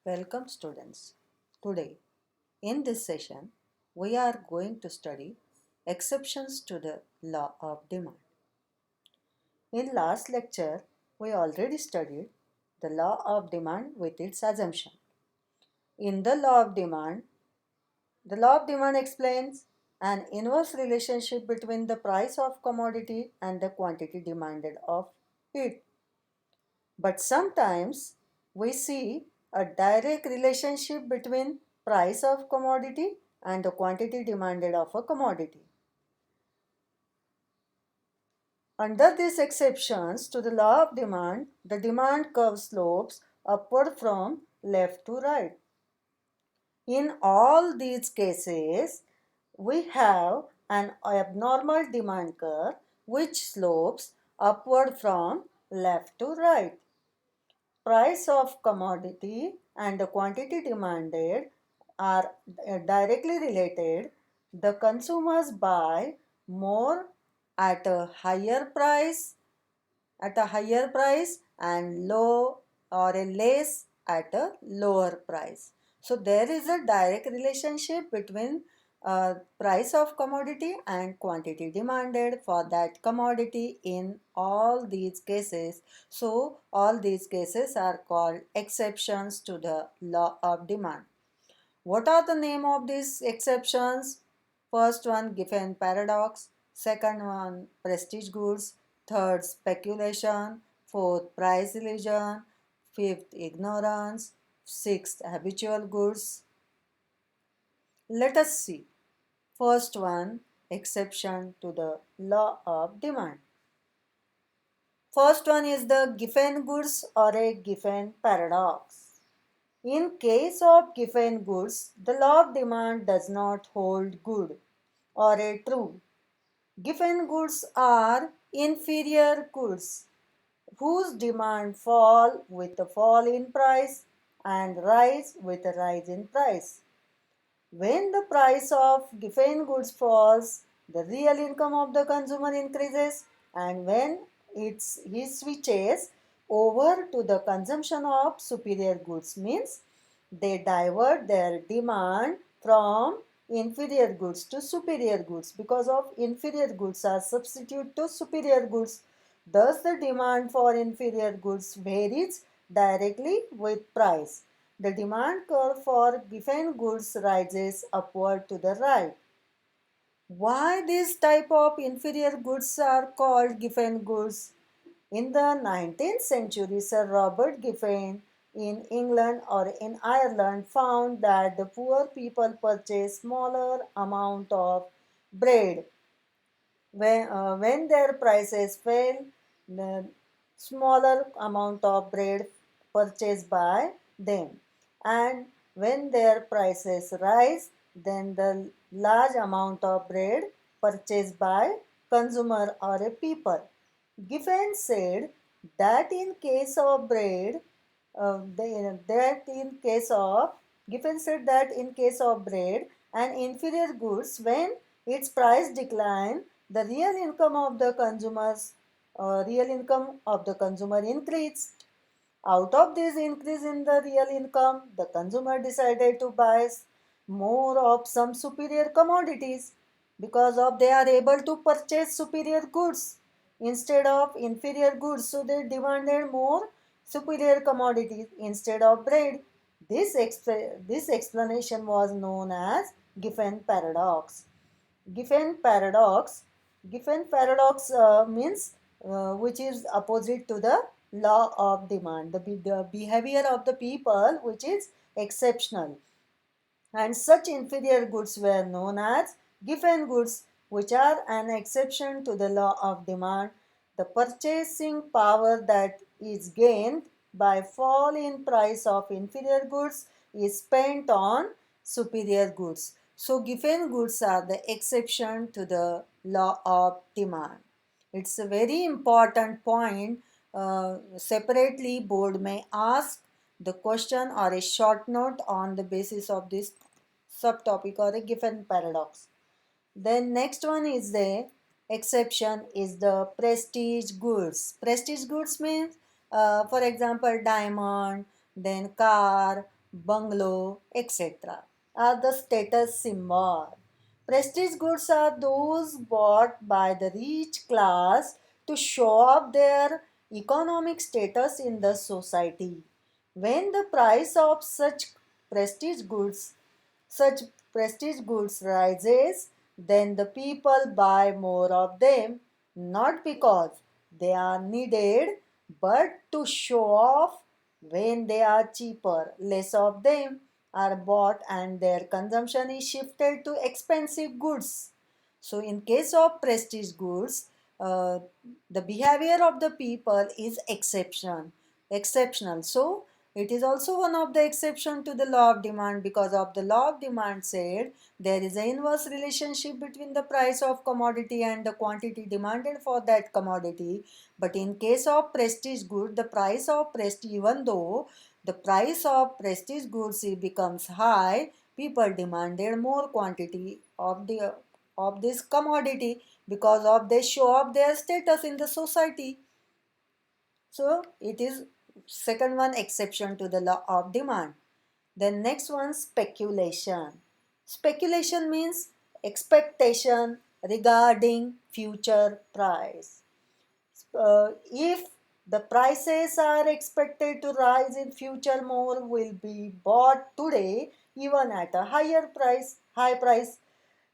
Welcome students. Today in this session we are going to study exceptions to the law of demand. In last lecture we already studied the law of demand with its assumption. In the law of demand explains an inverse relationship between the price of commodity and the quantity demanded of it. But sometimes we see a direct relationship between price of commodity and the quantity demanded of a commodity. Under these exceptions to the law of demand, the demand curve slopes upward from left to right. In all these cases, we have an abnormal demand curve which slopes upward from left to right. Price of commodity and the quantity demanded are directly related. The consumers buy more at a higher price and low or a less at a lower price. So there is a direct relationship between price of commodity and quantity demanded for that commodity in all these cases. So all these cases are called exceptions to the law of demand. What are the name of these exceptions? First one, Giffen paradox. Second one, prestige goods. Third, speculation. Fourth, price illusion. Fifth, ignorance. Sixth, habitual goods. Let us see. First one, exception to the law of demand. First one is the Giffen goods or a Giffen paradox. In case of Giffen goods, the law of demand does not hold good or a true. Giffen goods are inferior goods whose demand fall with a fall in price and rise with a rise in price. When the price of given goods falls, the real income of the consumer increases, and when he switches over to the consumption of superior goods, means they divert their demand from inferior goods to superior goods because of inferior goods are substitute to superior goods. Thus the demand for inferior goods varies directly with price. The demand curve for given goods rises upward to the right. Why this type of inferior goods are called Giffen goods? In the 19th century, Sir Robert Giffen in England or in Ireland found that the poor people purchase smaller amount of bread. When their prices fell, the smaller amount of bread purchased by them, and when their prices rise, then the large amount of bread purchased by consumer or a people. Giffen said that in case of bread, that in case of Giffen said that in case of bread and inferior goods, when its price decline, the real income of the consumer increased. Out of this increase in the real income, the consumer decided to buy more of some superior commodities because of they are able to purchase superior goods instead of inferior goods. So they demanded more superior commodities instead of bread. This explanation was known as Giffen paradox. Giffen paradox. Giffen paradox means which is opposite to the law of demand. The behavior of the people which is exceptional. And such inferior goods were known as Giffen goods, which are an exception to the law of demand. The purchasing power that is gained by fall in price of inferior goods is spent on superior goods. So Giffen goods are the exception to the law of demand. It's a very important point. Separately, board may ask the question or a short note on the basis of this subtopic or a Giffen paradox. Then next one is the exception is the prestige goods. Prestige goods means, for example, diamond, then car, bungalow, etc. are the status symbol. Prestige goods are those bought by the rich class to show off their economic status in the society. When the price of prestige goods such prestige goods rises, then the people buy more of them, not because they are needed, but to show off. When they are cheaper, less of them are bought and their consumption is shifted to expensive goods. So, in case of prestige goods, uh, the behavior of the people is exceptional. So, it is also one of the exception to the law of demand, because of the law of demand said there is an inverse relationship between the price of commodity and the quantity demanded for that commodity. But in case of prestige good, the price of prestige, even though the price of prestige goods becomes high, people demanded more quantity of this commodity because of they show up their status in the society. So it is second one exception to the law of demand. Then next one, speculation. Speculation means expectation regarding future price. If the prices are expected to rise in future, more will be bought today even at a high price.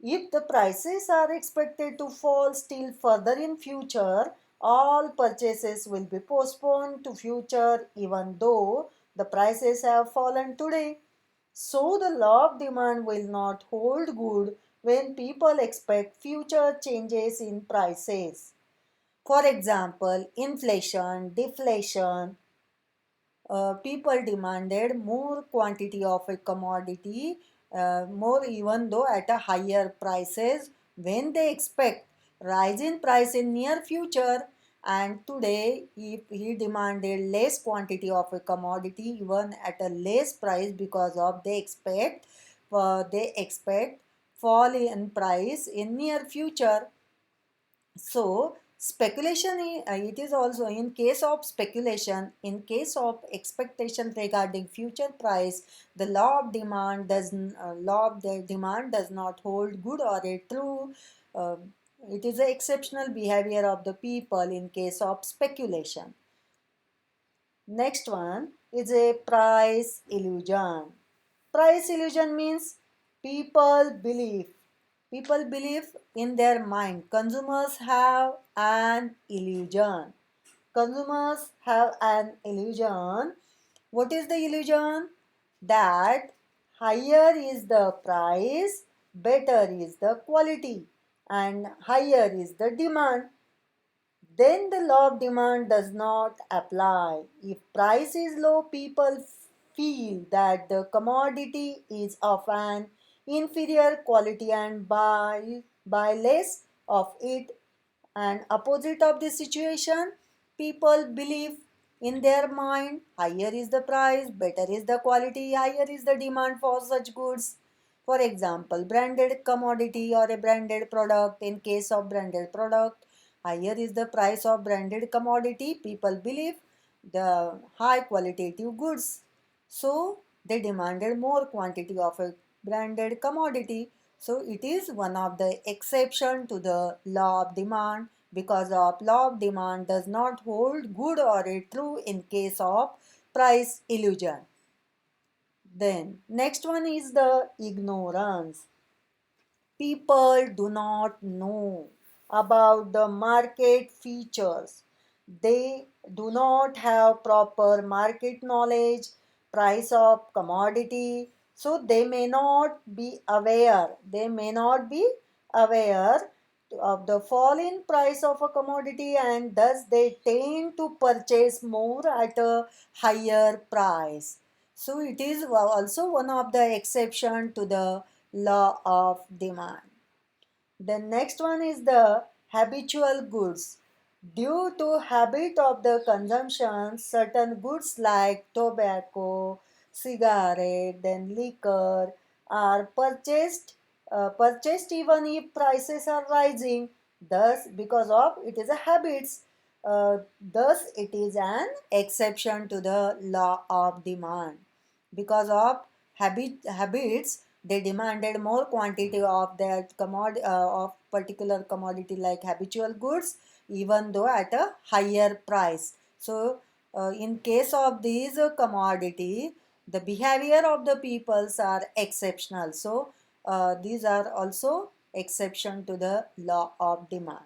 If the prices are expected to fall still further in future, all purchases will be postponed to future even though the prices have fallen today. So the law of demand will not hold good when people expect future changes in prices. For example, inflation, deflation, people demanded more quantity of a commodity, more even though at a higher prices when they expect rise in price in near future. And today if he demanded less quantity of a commodity even at a less price because of they expect fall in price in near future. So it is also in case of speculation, in case of expectation regarding future price, the law of the demand does not hold good or a true. Uh, it is an exceptional behavior of the people in case of speculation. Next one is a price illusion. Price illusion means people believe. People believe in their mind. Consumers have an illusion. Consumers have an illusion. What is the illusion? That higher is the price, better is the quality, and higher is the demand, then the law of demand does not apply. If price is low, people feel that the commodity is of an inferior quality and buy less of it. And opposite of this situation, people believe in their mind higher is the price, better is the quality, higher is the demand for such goods. For example, branded commodity or a branded product. In case of branded product, higher is the price of branded commodity. People believe the high qualitative goods. So they demanded more quantity of a branded commodity. So it is one of the exception to the law of demand, because of law of demand does not hold good or a true in case of price illusion. Then next one is the ignorance. People do not know about the market features. They do not have proper market knowledge, price of commodity, so they may not be aware. They may not be aware of the fall in price of a commodity, and thus they tend to purchase more at a higher price. So it is also one of the exception to the law of demand. The next one is the habitual goods. Due to habit of the consumption, certain goods like tobacco, cigarette, then liquor are purchased even if prices are rising. Thus, because of it is a habits, thus it is an exception to the law of demand. because of habits they demanded more quantity of that of particular commodity like habitual goods, even though at a higher price. So in case of these commodity, the behavior of the peoples are exceptional. So these are also exception to the law of demand.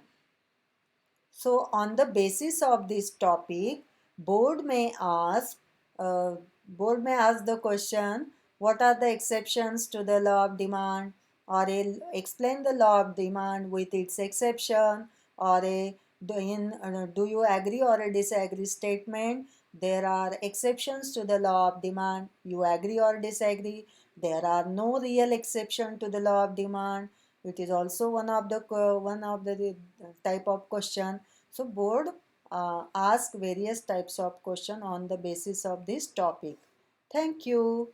So on the basis of this topic, board may ask, uh, board may ask the question, what are the exceptions to the law of demand? Or explain the law of demand with its exception, or do you agree or a disagree statement? There are exceptions to the law of demand. You agree or disagree? There are no real exception to the law of demand. It is also one of the type of question. So board ask various types of question on the basis of this topic. Thank you.